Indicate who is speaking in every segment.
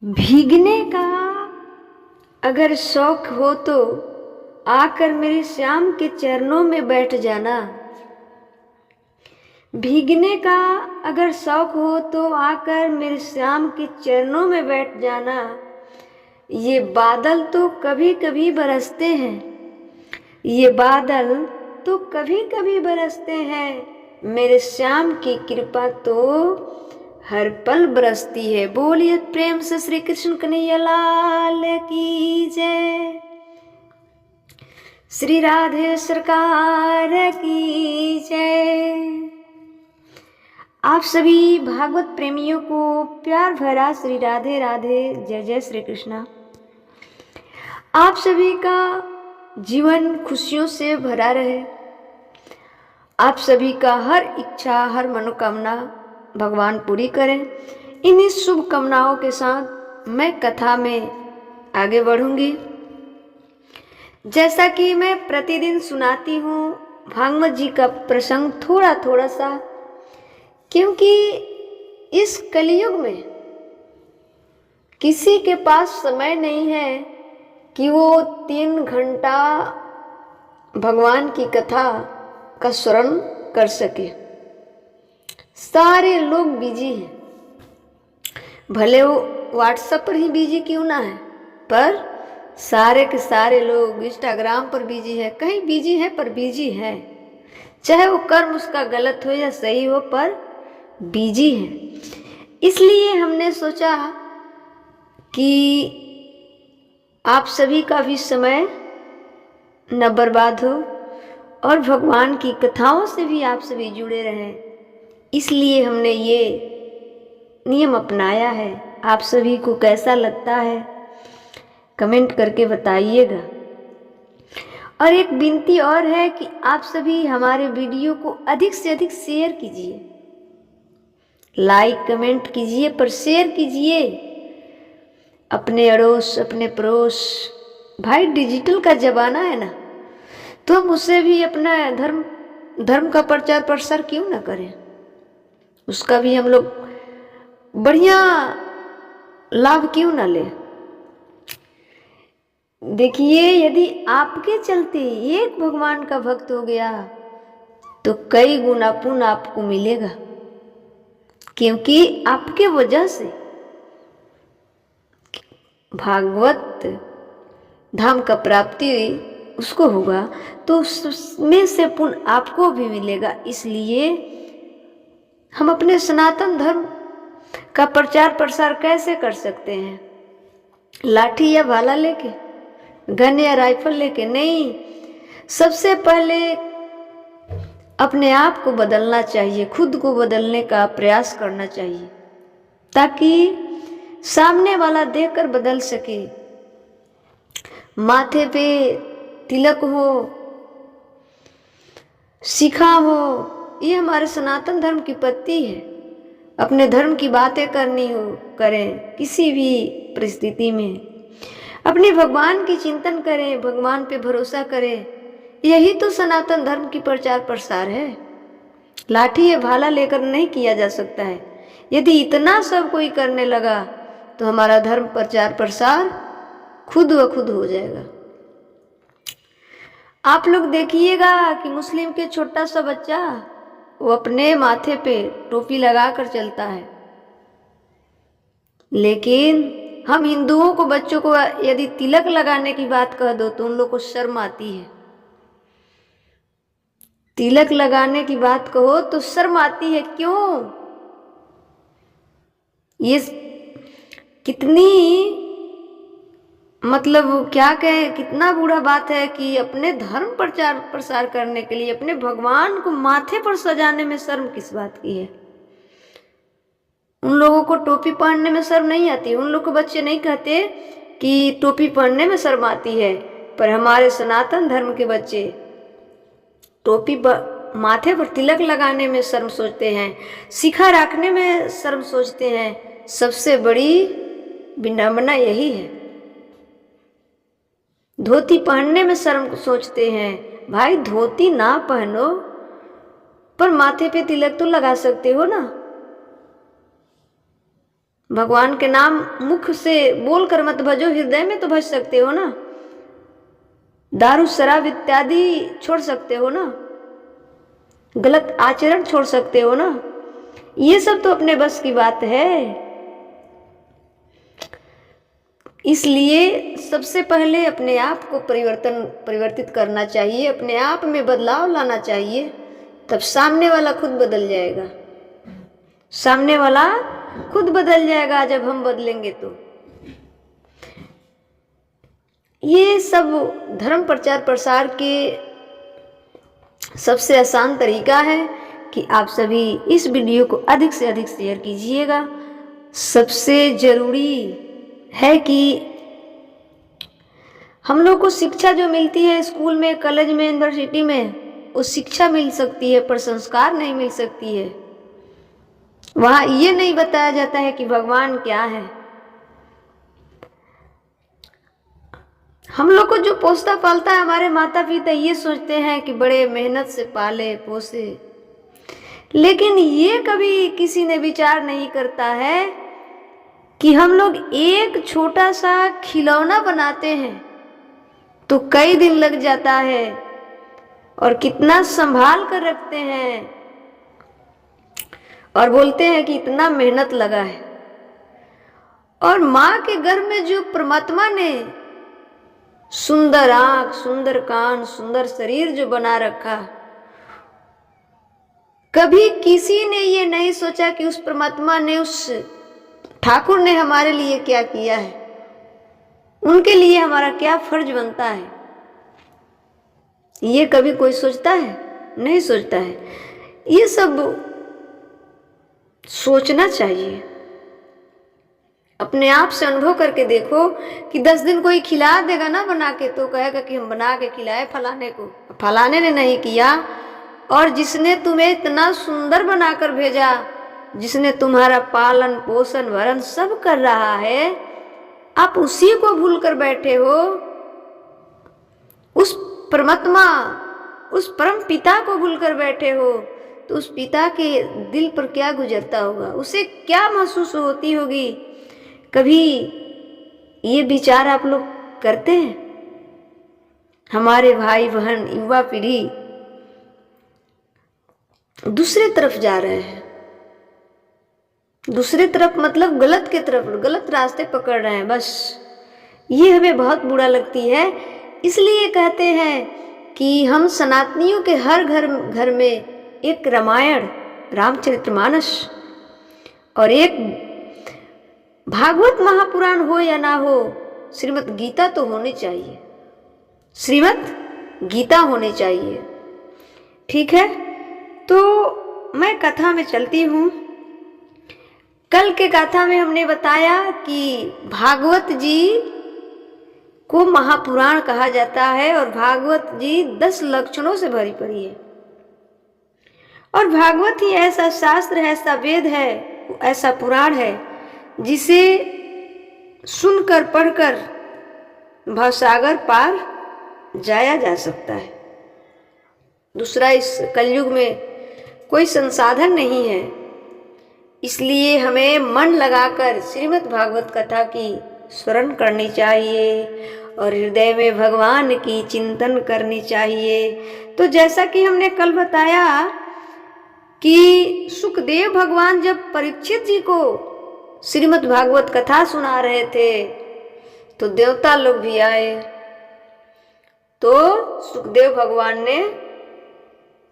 Speaker 1: भीगने का अगर शौक हो तो आकर मेरे श्याम के चरणों में बैठ जाना। भीगने का अगर शौक हो तो आकर मेरे श्याम के चरणों में बैठ जाना। ये बादल तो कभी कभी बरसते हैं, ये बादल तो कभी कभी बरसते हैं, मेरे श्याम की कृपा तो हर पल बरसती है। बोलिए प्रेम से श्री कृष्ण कन्हैया लाल की जय, श्री राधे सरकार की जय। आप सभी भागवत प्रेमियों को प्यार भरा श्री राधे राधे, जय जय श्री कृष्णा। आप सभी का जीवन खुशियों से भरा रहे, आप सभी का हर इच्छा हर मनोकामना भगवान पूरी करें। इन्हीं शुभ कामनाओं के साथ मैं कथा में आगे बढ़ूंगी। जैसा कि मैं प्रतिदिन सुनाती हूँ भागवत जी का प्रसंग थोड़ा थोड़ा सा, क्योंकि इस कलयुग में किसी के पास समय नहीं है कि वो 3 घंटा भगवान की कथा का श्रवण कर सके। सारे लोग बिजी हैं, भले वो व्हाट्सएप पर ही बिजी क्यों ना है, पर सारे के सारे लोग इंस्टाग्राम पर बिजी है, कहीं बिजी है पर बिजी है। चाहे वो कर्म उसका गलत हो या सही हो, पर बिजी है। इसलिए हमने सोचा कि आप सभी का भी समय न बर्बाद हो और भगवान की कथाओं से भी आप सभी जुड़े रहें, इसलिए हमने ये नियम अपनाया है। आप सभी को कैसा लगता है कमेंट करके बताइएगा। और एक विनती और है कि आप सभी हमारे वीडियो को अधिक से अधिक शेयर कीजिए, लाइक कमेंट कीजिए, पर शेयर कीजिए अपने अड़ोस अपने पड़ोस। भाई डिजिटल का जमाना है ना, तो हम उससे भी अपना धर्म का प्रचार प्रसार क्यों ना करें, उसका भी हम लोग बढ़िया लाभ क्यों ना ले। देखिए, यदि आपके चलते एक भगवान का भक्त हो गया तो कई गुना पुण्य आपको मिलेगा, क्योंकि आपके वजह से भागवत धाम का प्राप्ति उसको होगा, तो उसमें से पुण्य आपको भी मिलेगा। इसलिए हम अपने सनातन धर्म का प्रचार प्रसार कैसे कर सकते हैं? लाठी या भाला लेके, गन या राइफल लेके नहीं। सबसे पहले अपने आप को बदलना चाहिए, खुद को बदलने का प्रयास करना चाहिए, ताकि सामने वाला देखकर बदल सके। माथे पे तिलक हो, शिखा हो, ये हमारे सनातन धर्म की पत्ती है। अपने धर्म की बातें करनी हो करें, किसी भी परिस्थिति में अपने भगवान की चिंतन करें, भगवान पे भरोसा करें। यही तो सनातन धर्म की प्रचार प्रसार है। लाठी या भाला लेकर नहीं किया जा सकता है। यदि इतना सब कोई करने लगा तो हमारा धर्म प्रचार प्रसार खुद व खुद हो जाएगा। आप लोग देखिएगा कि मुस्लिम के छोटा सा बच्चा वो अपने माथे पे टोपी लगा कर चलता है, लेकिन हम हिंदुओं को बच्चों को यदि तिलक लगाने की बात कह दो तो उन लोग को शर्म आती है। तिलक लगाने की बात कहो तो शर्म आती है, क्यों? ये कितनी मतलब क्या कहें, कितना बुरा बात है कि अपने धर्म प्रचार प्रसार करने के लिए अपने भगवान को माथे पर सजाने में शर्म किस बात की है? उन लोगों को टोपी पहनने में शर्म नहीं आती। उन लोग को बच्चे नहीं कहते कि टोपी पहनने में शर्म आती है, पर हमारे सनातन धर्म के बच्चे टोपी माथे पर तिलक लगाने में शर्म सोचते हैं, शिखा रखने में शर्म सोचते हैं। सबसे बड़ी विडंबना यही है। धोती पहनने में शर्म सोचते हैं। भाई धोती ना पहनो, पर माथे पे तिलक तो लगा सकते हो ना। भगवान के नाम मुख से बोलकर मत भजो, हृदय में तो भज सकते हो ना। दारू शराब इत्यादि छोड़ सकते हो ना, गलत आचरण छोड़ सकते हो ना, ये सब तो अपने बस की बात है। इसलिए सबसे पहले अपने आप को परिवर्तित करना चाहिए, अपने आप में बदलाव लाना चाहिए, तब सामने वाला खुद बदल जाएगा। सामने वाला खुद बदल जाएगा जब हम बदलेंगे तो। ये सब धर्म प्रचार प्रसार के सबसे आसान तरीका है कि आप सभी इस वीडियो को अधिक से अधिक शेयर कीजिएगा। सबसे जरूरी है कि हम लोग को शिक्षा जो मिलती है स्कूल में, कॉलेज में, यूनिवर्सिटी में, वो शिक्षा मिल सकती है पर संस्कार नहीं मिल सकती है। वहाँ ये नहीं बताया जाता है कि भगवान क्या है। हम लोग को जो पोसता पालता है हमारे माता पिता, ये सोचते हैं कि बड़े मेहनत से पाले पोसे, लेकिन ये कभी किसी ने विचार नहीं करता है कि हम लोग एक छोटा सा खिलौना बनाते हैं तो कई दिन लग जाता है और कितना संभाल कर रखते हैं और बोलते हैं कि इतना मेहनत लगा है। और माँ के गर्भ में जो परमात्मा ने सुंदर आंख, सुंदर कान, सुंदर शरीर जो बना रखा, कभी किसी ने ये नहीं सोचा कि उस परमात्मा ने, उस ठाकुर ने हमारे लिए क्या किया है, उनके लिए हमारा क्या फर्ज बनता है। ये कभी कोई सोचता है? नहीं सोचता है। ये सब सोचना चाहिए। अपने आप से अनुभव करके देखो कि 10 दिन कोई खिला देगा ना बना के, तो कहेगा कि हम बना के खिलाए फलाने को, फलाने ने नहीं किया। और जिसने तुम्हें इतना सुंदर बनाकर भेजा, जिसने तुम्हारा पालन पोषण भरण सब कर रहा है, आप उसी को भूल कर बैठे हो। उस परमात्मा, उस परम पिता को भूल कर बैठे हो, तो उस पिता के दिल पर क्या गुजरता होगा, उसे क्या महसूस होती होगी। कभी ये विचार आप लोग करते हैं? हमारे भाई बहन, युवा पीढ़ी दूसरे तरफ जा रहे हैं। दूसरे तरफ मतलब गलत के तरफ, गलत रास्ते पकड़ रहे हैं। बस ये हमें बहुत बुरा लगती है। इसलिए कहते हैं कि हम सनातनियों के हर घर में एक रामायण, रामचरितमानस और एक भागवत महापुराण हो या ना हो, श्रीमद् गीता तो होनी चाहिए। श्रीमद् गीता होनी चाहिए। ठीक है, तो मैं कथा में चलती हूँ। कल के कथा में हमने बताया कि भागवत जी को महापुराण कहा जाता है और भागवत जी 10 लक्षणों से भरी पड़ी है। और भागवत ही ऐसा शास्त्र है, ऐसा वेद है, ऐसा पुराण है जिसे सुनकर पढ़कर भवसागर पार जाया जा सकता है। दूसरा, इस कलयुग में कोई संसाधन नहीं है, इसलिए हमें मन लगाकर श्रीमद् भागवत कथा की स्मरण करनी चाहिए और हृदय में भगवान की चिंतन करनी चाहिए। तो जैसा कि हमने कल बताया कि सुखदेव भगवान जब परीक्षित जी को श्रीमद् भागवत कथा सुना रहे थे तो देवता लोग भी आए, तो सुखदेव भगवान ने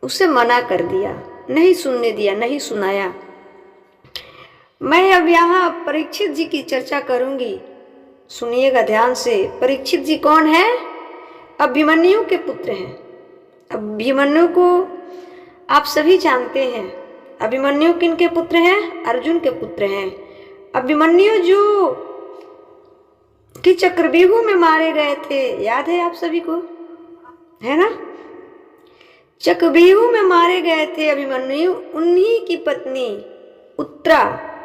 Speaker 1: उसे मना कर दिया, नहीं सुनने दिया, नहीं सुनाया। मैं अब यहाँ परीक्षित जी की चर्चा करूंगी, सुनिएगा ध्यान से। परीक्षित जी कौन है? अभिमन्यु के पुत्र हैं। अभिमन्यु को आप सभी जानते हैं। अभिमन्यु किनके पुत्र हैं? अर्जुन के पुत्र हैं। अभिमन्यु जो कि चक्रव्यूह में मारे गए थे, याद है आप सभी को, है ना? चक्रव्यूह में मारे गए थे अभिमन्यु। उन्हीं की पत्नी उत्तरा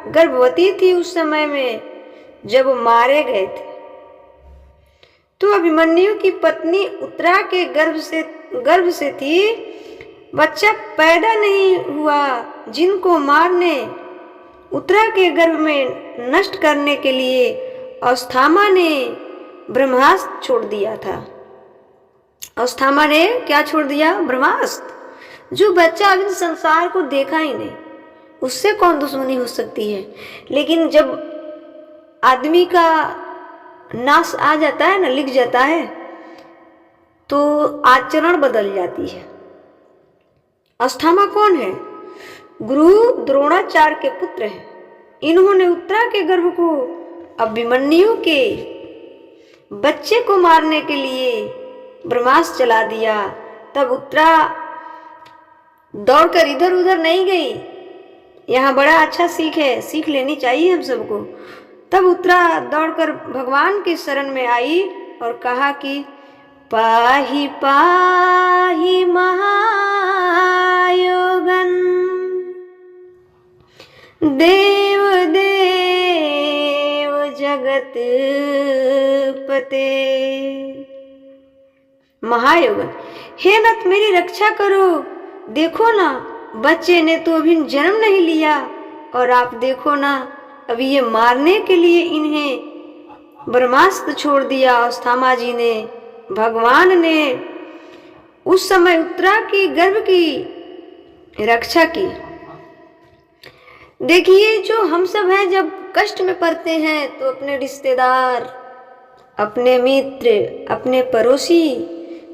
Speaker 1: गर्भवती थी उस समय में जब मारे गए थे। तो अभिमन्यु की पत्नी उत्तरा के गर्भ से थी, बच्चा पैदा नहीं हुआ। जिनको मारने उत्तरा के गर्भ में नष्ट करने के लिए अस्थामा ने ब्रह्मास्त्र छोड़ दिया था। अस्थामा ने क्या छोड़ दिया? ब्रह्मास्त्र। जो बच्चा अभी संसार को देखा ही नहीं, उससे कौन दुश्मनी हो सकती है? लेकिन जब आदमी का नाश आ जाता है ना, लिख जाता है, तो आचरण बदल जाती है। अस्थामा कौन है? गुरु द्रोणाचार्य के पुत्र हैं। इन्होंने उत्तरा के गर्भ को अभिमन्यु के बच्चे को मारने के लिए ब्रह्मास्त्र चला दिया। तब उत्तरा दौड़कर इधर उधर नहीं गई। यहाँ बड़ा अच्छा सीख है, सीख लेनी चाहिए हम सबको। तब उत्तरा दौड़कर भगवान की शरण में आई और कहा कि पाहि पाहि महायोगन देव देव जगत पते। महायोगन, हे नाथ मेरी रक्षा करो। देखो ना, बच्चे ने तो अभी जन्म नहीं लिया और आप देखो ना, अभी ये मारने के लिए इन्हें ब्रह्मास्त्र छोड़ दिया अस्थामा जी ने। भगवान ने उस समय उत्तरा की गर्भ की रक्षा की। देखिए, जो हम सब हैं, जब कष्ट में पड़ते हैं तो अपने रिश्तेदार, अपने मित्र, अपने पड़ोसी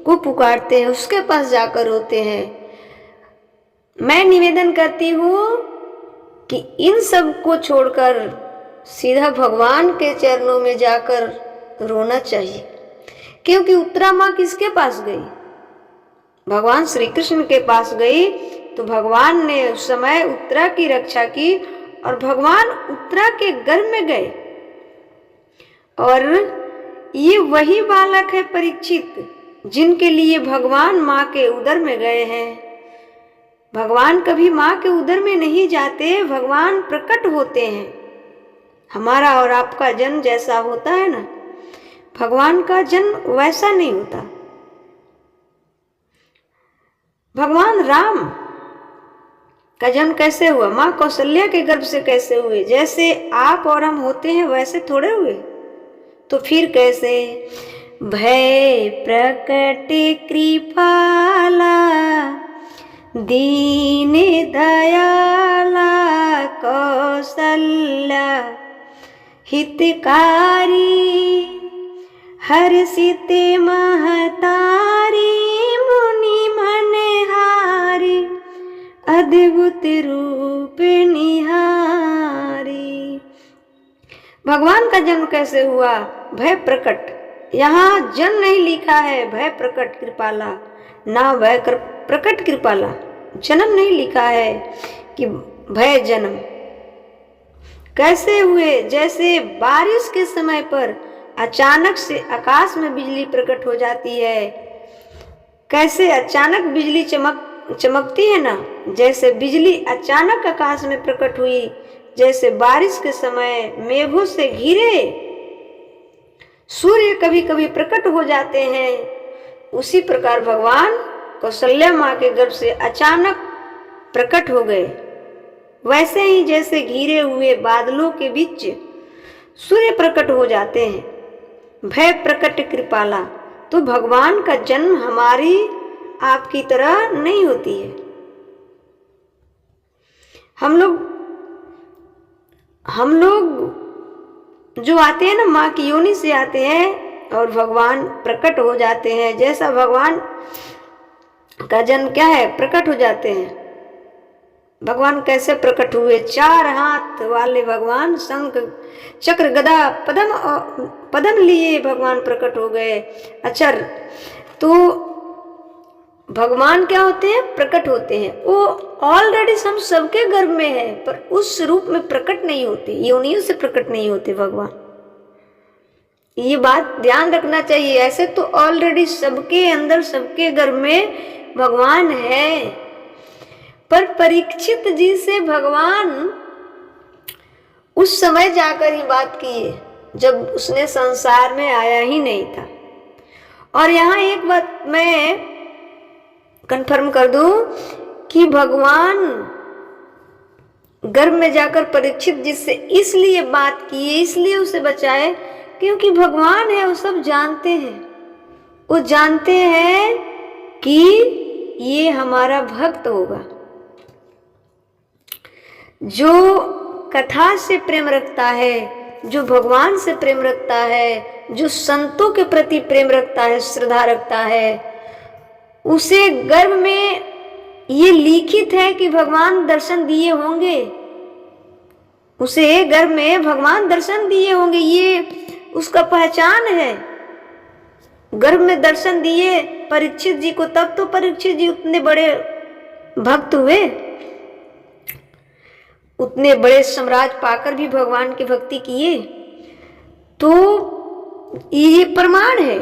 Speaker 1: को पुकारते हैं, उसके पास जाकर रोते हैं। मैं निवेदन करती हूँ कि इन सब को छोड़कर सीधा भगवान के चरणों में जाकर रोना चाहिए। क्योंकि उत्तरा माँ किसके पास गई? भगवान श्री कृष्ण के पास गई। तो भगवान ने उस समय उत्तरा की रक्षा की और भगवान उत्तरा के गर्भ में गए। और ये वही बालक है परीक्षित, जिनके लिए भगवान माँ के उदर में गए हैं। भगवान कभी माँ के उदर में नहीं जाते, भगवान प्रकट होते हैं। हमारा और आपका जन्म जैसा होता है ना, भगवान का जन्म वैसा नहीं होता। भगवान राम का जन्म कैसे हुआ? माँ कौशल्या के गर्भ से कैसे हुए? जैसे आप और हम होते हैं वैसे थोड़े हुए। तो फिर कैसे? भय प्रकट कृपाला दीन दयाला कौशल्या हितकारी हर्षित महतारी मुनि मनहारी अद्भुत रूप निहारी। भगवान का जन्म कैसे हुआ? भय प्रकट। यहाँ जन्म नहीं लिखा है भय प्रकट कृपाला, ना भय प्रकट कृपाला। जन्म नहीं लिखा है कि भय जन्म। कैसे हुए? जैसे बारिश के समय पर अचानक से आकाश में बिजली प्रकट हो जाती है। कैसे अचानक बिजली चमकती है ना, जैसे बिजली अचानक आकाश में प्रकट हुई। जैसे बारिश के समय मेघों से घिरे सूर्य कभी कभी प्रकट हो जाते हैं, उसी प्रकार भगवान कौशल्या माँ के गर्भ से अचानक प्रकट हो गए। वैसे ही जैसे घिरे हुए बादलों के बीच सूर्य प्रकट हो जाते हैं। भय प्रकट कृपाला। तो भगवान का जन्म हमारी आपकी तरह नहीं होती है। हम लोग जो आते हैं ना, माँ की योनि से आते हैं और भगवान प्रकट हो जाते हैं। जैसा भगवान का जन्म क्या है? प्रकट हो जाते हैं। भगवान कैसे प्रकट हुए? 4 हाथ वाले भगवान शंख चक्र गदा पद्म लिए भगवान प्रकट हो गए। अच्छा, तो भगवान क्या होते हैं? प्रकट होते हैं। वो ऑलरेडी हम सबके गर्भ में है, पर उस रूप में प्रकट नहीं होते, योनियों से प्रकट नहीं होते भगवान। ये बात ध्यान रखना चाहिए। ऐसे तो ऑलरेडी सबके अंदर, सबके गर्भ में भगवान है, पर परीक्षित जी से भगवान उस समय जाकर ही बात किए जब उसने संसार में आया ही नहीं था। और यहाँ एक बात मैं कंफर्म कर दूं कि भगवान गर्भ में जाकर परीक्षित जी से इसलिए बात किए, इसलिए उसे बचाए क्योंकि भगवान है, वो सब जानते हैं। वो जानते हैं कि ये हमारा भक्त होगा, जो कथा से प्रेम रखता है, जो भगवान से प्रेम रखता है, जो संतों के प्रति प्रेम रखता है, श्रद्धा रखता है, उसे गर्भ में ये लिखित है कि भगवान दर्शन दिए होंगे। उसे गर्भ में भगवान दर्शन दिए होंगे, ये उसका पहचान है। गर्भ में दर्शन दिए परीक्षित जी को, तब तो परीक्षित जी उतने बड़े भक्त हुए, उतने बड़े साम्राज्य पाकर भी भगवान की भक्ति किए। तो ये प्रमाण है,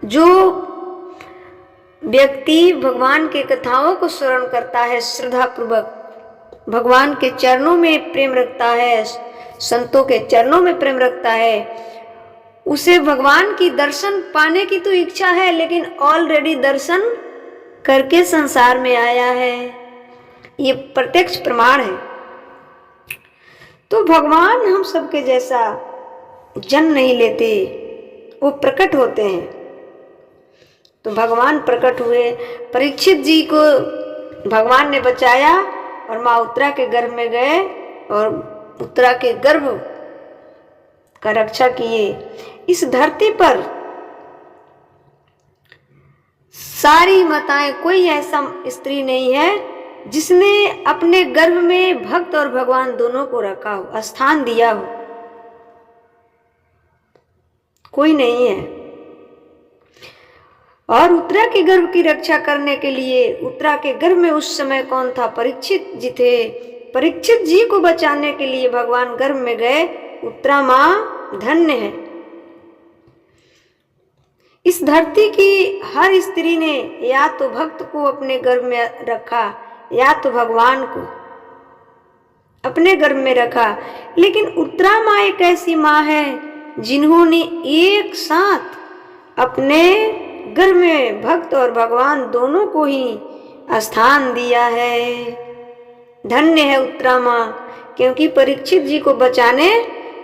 Speaker 1: जो व्यक्ति भगवान के कथाओं को स्मरण करता है, श्रद्धा पूर्वक भगवान के चरणों में प्रेम रखता है, संतों के चरणों में प्रेम रखता है, उसे भगवान की दर्शन पाने की तो इच्छा है, लेकिन ऑलरेडी दर्शन करके संसार में आया है। ये प्रत्यक्ष प्रमाण है। तो भगवान हम सबके जैसा जन्म नहीं लेते, वो प्रकट होते हैं। तो भगवान प्रकट हुए, परीक्षित जी को भगवान ने बचाया और माँ उत्तरा के गर्भ में गए और उत्तरा के गर्भ का रक्षा किए। इस धरती पर सारी माताएं, कोई ऐसा स्त्री नहीं है जिसने अपने गर्भ में भक्त और भगवान दोनों को रखा हो, स्थान दिया हो, कोई नहीं है। और उत्तरा के गर्भ की रक्षा करने के लिए, उत्तरा के गर्भ में उस समय कौन था? परीक्षित जी थे। परीक्षित जी को बचाने के लिए भगवान गर्भ में गए। उत्तरा माँ धन्य है। इस धरती की हर स्त्री ने या तो भक्त को अपने गर्भ में रखा या तो भगवान को अपने गर्भ में रखा, लेकिन उत्तरा माँ एक ऐसी माँ है जिन्होंने एक साथ अपने गर्भ में भक्त और भगवान दोनों को ही स्थान दिया है। धन्य है उत्तरा माँ, क्योंकि परीक्षित जी को बचाने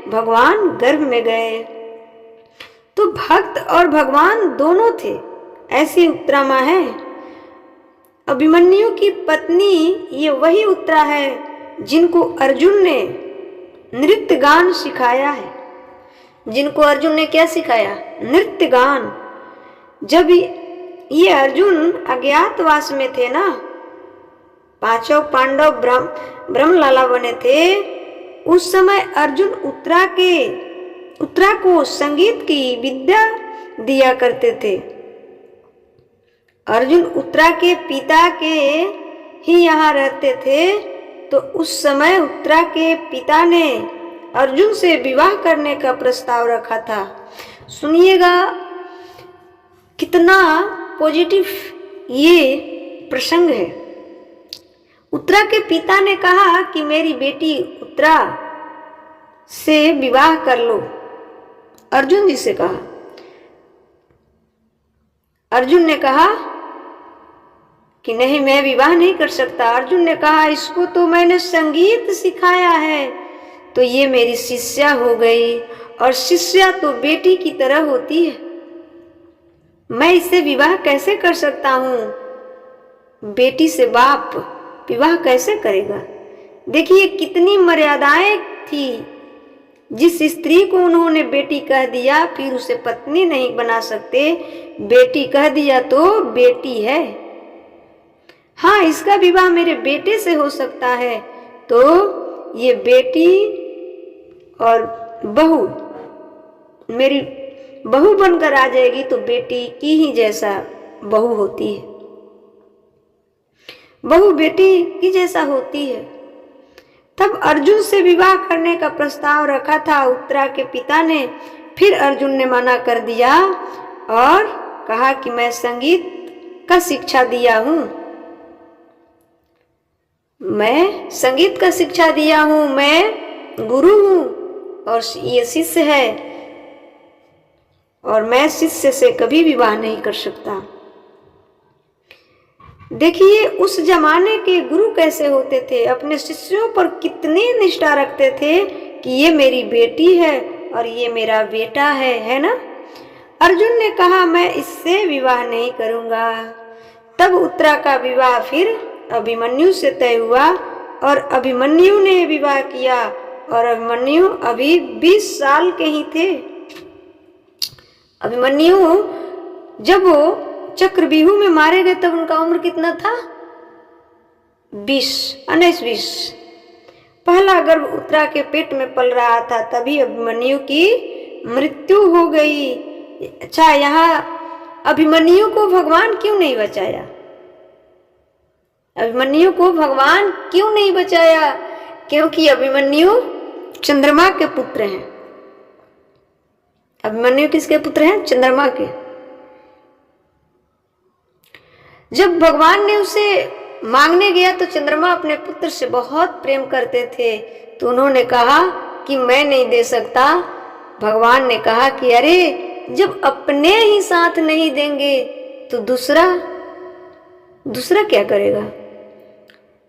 Speaker 1: भगवान गर्भ में गए। तो भक्त और भगवान दोनों थे, ऐसी उत्तरा माँ है। अभिमन्यु की पत्नी ये वही उत्तरा है जिनको अर्जुन ने नृत्य गान सिखाया है। जिनको अर्जुन ने क्या सिखाया? नृत्य गान। जब ये अर्जुन अज्ञातवास में थे ना, पांचों पांडव ब्रह्मलाला बने थे, उस समय अर्जुन उत्तरा को संगीत की विद्या दिया करते थे। अर्जुन उत्तरा के पिता के ही यहाँ रहते थे, तो उस समय उत्तरा के पिता ने अर्जुन से विवाह करने का प्रस्ताव रखा था। सुनिएगा कितना पॉजिटिव ये प्रसंग है। उत्तरा के पिता ने कहा कि मेरी बेटी उत्तरा से विवाह कर लो। अर्जुन जी से कहा। अर्जुन ने कहा कि नहीं, मैं विवाह नहीं कर सकता। अर्जुन ने कहा इसको तो मैंने संगीत सिखाया है, तो ये मेरी शिष्या हो गई, और शिष्या तो बेटी की तरह होती है, मैं इससे विवाह कैसे कर सकता हूँ? बेटी से बाप विवाह कैसे करेगा? देखिए कितनी मर्यादाएं थी। जिस स्त्री को उन्होंने बेटी कह दिया, फिर उसे पत्नी नहीं बना सकते। बेटी कह दिया तो बेटी है। हाँ, इसका विवाह मेरे बेटे से हो सकता है, तो ये बेटी और बहू मेरी बहू बनकर आ जाएगी, तो बेटी की ही जैसा बहू होती है, बहू बेटी की जैसा होती है। तब अर्जुन से विवाह करने का प्रस्ताव रखा था उत्तरा के पिता ने। फिर अर्जुन ने मना कर दिया और कहा कि मैं संगीत का शिक्षा दिया हूँ, मैं संगीत का शिक्षा दिया हूँ, मैं गुरु हूँ और ये शिष्य है, और मैं शिष्य से कभी विवाह नहीं कर सकता। देखिए उस जमाने के गुरु कैसे होते थे, अपने शिष्यों पर कितनी निष्ठा रखते थे कि ये मेरी बेटी है और ये मेरा बेटा है ना। अर्जुन ने कहा मैं इससे विवाह नहीं करूंगा। तब उत्तरा का विवाह फिर अभिमन्यु से तय हुआ और अभिमन्यु ने विवाह किया और अभिमन्यु अभी 20 साल के ही थे। अभिमन्यु जब वो चक्रव्यूह में मारे गए तब उनका उम्र कितना था? 19-20। पहला गर्भ उत्तरा के पेट में पल रहा था, तभी अभिमन्यु की मृत्यु हो गई। अच्छा, यहाँ अभिमन्यु को भगवान क्यों नहीं बचाया? अभिमन्यु को भगवान क्यों नहीं बचाया? क्योंकि अभिमन्यु चंद्रमा के पुत्र हैं। अभिमन्यु किसके पुत्र हैं? चंद्रमा के। जब भगवान ने उसे मांगने गया तो चंद्रमा अपने पुत्र से बहुत प्रेम करते थे, तो उन्होंने कहा कि मैं नहीं दे सकता। भगवान ने कहा कि अरे जब अपने ही साथ नहीं देंगे तो दूसरा क्या करेगा?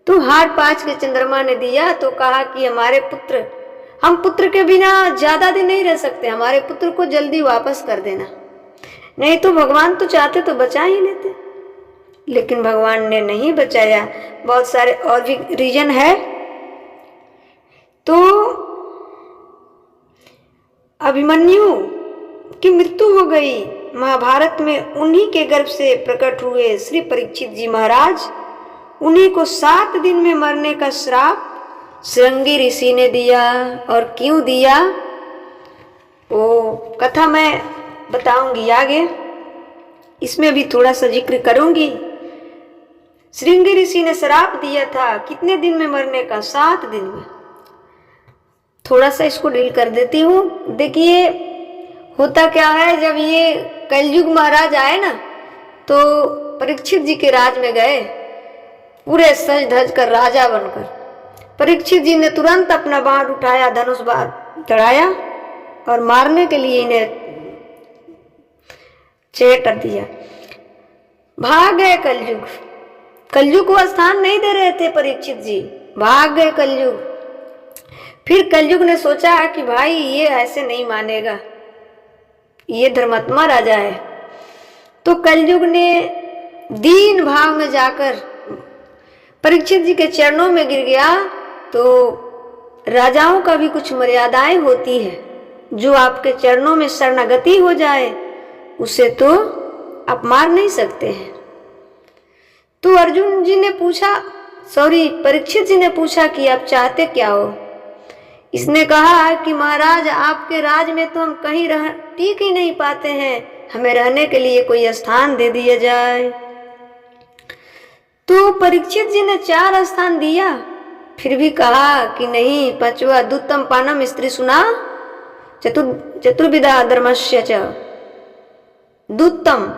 Speaker 1: तो हार पांच के चंद्रमा ने दिया तो कहा कि हम पुत्र के बिना ज्यादा दिन नहीं रह सकते, हमारे पुत्र को जल्दी वापस कर देना, नहीं तो भगवान तो चाहते तो बचा ही लेते, लेकिन भगवान ने नहीं बचाया। बहुत सारे और भी रीजन है। तो अभिमन्यु की मृत्यु हो गई। महाभारत में उन्हीं के गर्भ से प्रकट हुए श्री परीक्षित जी महाराज, उन्हीं को 7 दिन में मरने का श्राप श्रृंगी ऋषि ने दिया। और क्यों दिया वो कथा मैं बताऊंगी आगे, इसमें भी थोड़ा सा जिक्र करूंगी। श्रृंगी ऋषि ने श्राप दिया था कितने दिन में मरने का? 7 दिन में। थोड़ा सा इसको डील कर देती हूँ। देखिए होता क्या है, जब ये कलयुग महाराज आए ना तो परीक्षित जी के राज में गए, पूरे सज धज कर राजा बनकर। परीक्षित जी ने तुरंत अपना बाण उठाया, धनुष बाण चढ़ाया और मारने के लिए इन्हें चेट कर दिया। भाग गए कलयुग। कलयुग को स्थान नहीं दे रहे थे परीक्षित जी, भाग गए कलयुग। फिर कलयुग ने सोचा कि भाई ये ऐसे नहीं मानेगा, ये धर्मात्मा राजा है। तो कलयुग ने दीन भाव में जाकर परीक्षित जी के चरणों में गिर गया। तो राजाओं का भी कुछ मर्यादाएं होती है, जो आपके चरणों में शरणागति हो जाए उसे तो आप मार नहीं सकते हैं। तो परीक्षित जी ने पूछा कि आप चाहते क्या हो? इसने कहा कि महाराज आपके राज में तो हम कहीं टिक ही नहीं पाते हैं, हमें रहने के लिए कोई स्थान दे दिया जाए। तो परीक्षित जी ने 4 स्थान दिया, फिर भी कहा कि नहीं। 5वां दुत्तम पानम स्त्री सुना चतुर्विधा धर्मस्य च। दुत्तम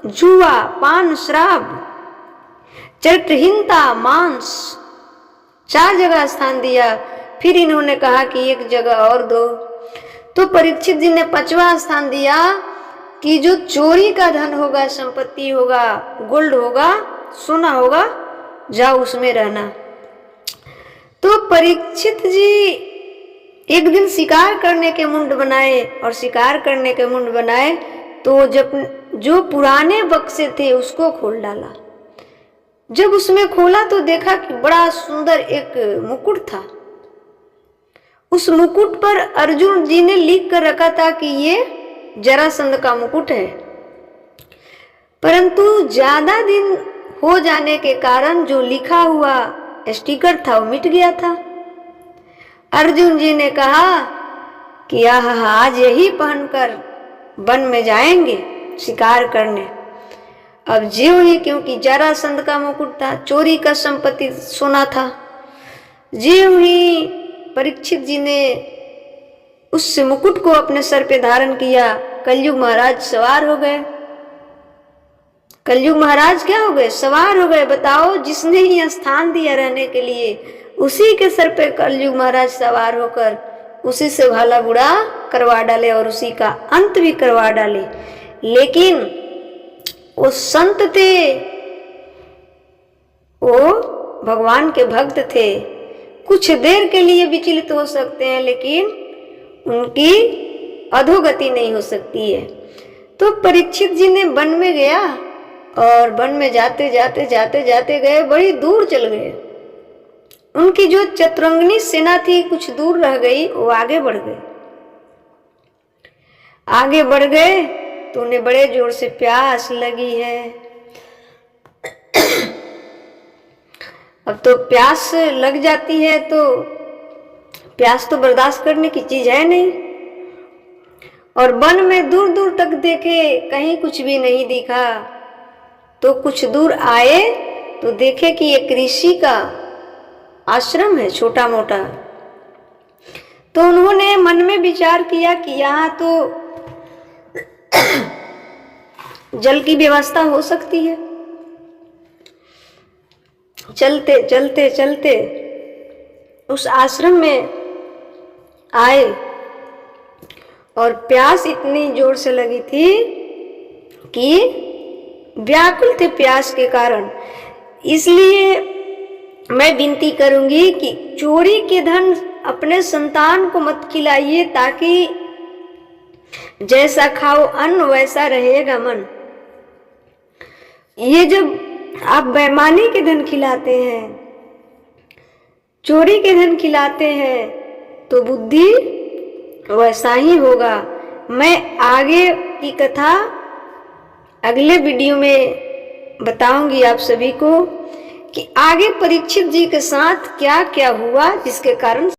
Speaker 1: जुआ, पान, श्राप, चरित्रहीनता, मांस, 4 जगह स्थान दिया। फिर इन्होंने कहा कि 1 जगह और दो। तो परीक्षित जी ने 5वां स्थान दिया कि जो चोरी का धन होगा, संपत्ति होगा, गोल्ड होगा, सोना होगा, जाओ उसमें रहना। तो परीक्षित जी एक दिन शिकार करने के मुंड बनाए, और शिकार करने के मुंड बनाए तो जब जो पुराने बक्से थे उसको खोल डाला। जब उसमें खोला तो देखा कि बड़ा सुंदर एक मुकुट था। उस मुकुट पर अर्जुन जी ने लिख कर रखा था कि ये जरासंध का मुकुट है, परंतु ज्यादा दिन हो जाने के कारण जो लिखा हुआ स्टिकर था वो मिट गया था। अर्जुन जी ने कहा कि आज यही पहनकर वन में जाएंगे शिकार करने। अब ज्यों ही, क्योंकि जरासंध का मुकुट था, चोरी का संपत्ति सोना था, ज्यों ही परीक्षित जी ने उस मुकुट को अपने सर पे धारण किया, कलयुग महाराज सवार हो गए। कलयुग महाराज क्या हो गए? सवार हो गए। बताओ, जिसने ही स्थान दिया रहने के लिए, उसी के सर पे कलयुग महाराज सवार होकर उसी से भला बुरा करवा डाले और उसी का अंत भी करवा डाले। लेकिन वो संत थे वो भगवान के भक्त थे, कुछ देर के लिए विचलित हो सकते हैं लेकिन उनकी अधोगति नहीं हो सकती है। तो परीक्षित जी ने वन में गया और वन में जाते जाते जाते जाते गए, बड़ी दूर चल गए। उनकी जो चतुरंगिनी सेना थी कुछ दूर रह गई, वो आगे बढ़ गए। आगे बढ़ गए तो उन्हें बड़े जोर से प्यास लगी है। अब तो प्यास लग जाती है तो प्यास तो बर्दाश्त करने की चीज है नहीं, और वन में दूर दूर तक देखे, कहीं कुछ भी नहीं दिखा। तो कुछ दूर आए तो देखे कि एक ऋषि का आश्रम है छोटा मोटा। तो उन्होंने मन में विचार किया कि यहाँ तो जल की व्यवस्था हो सकती है। चलते चलते चलते उस आश्रम में आए और प्यास इतनी जोर से लगी थी कि व्याकुल थे प्यास के कारण। इसलिए मैं विनती करूंगी कि चोरी के धन अपने संतान को मत खिलाइए, ताकि जैसा खाओ अन्न वैसा रहेगा मन। ये जब आप बेईमानी के धन खिलाते हैं, चोरी के धन खिलाते हैं, तो बुद्धि वैसा ही होगा। मैं आगे की कथा अगले वीडियो में बताऊंगी आप सभी को कि आगे परीक्षित जी के साथ क्या क्या हुआ, जिसके कारण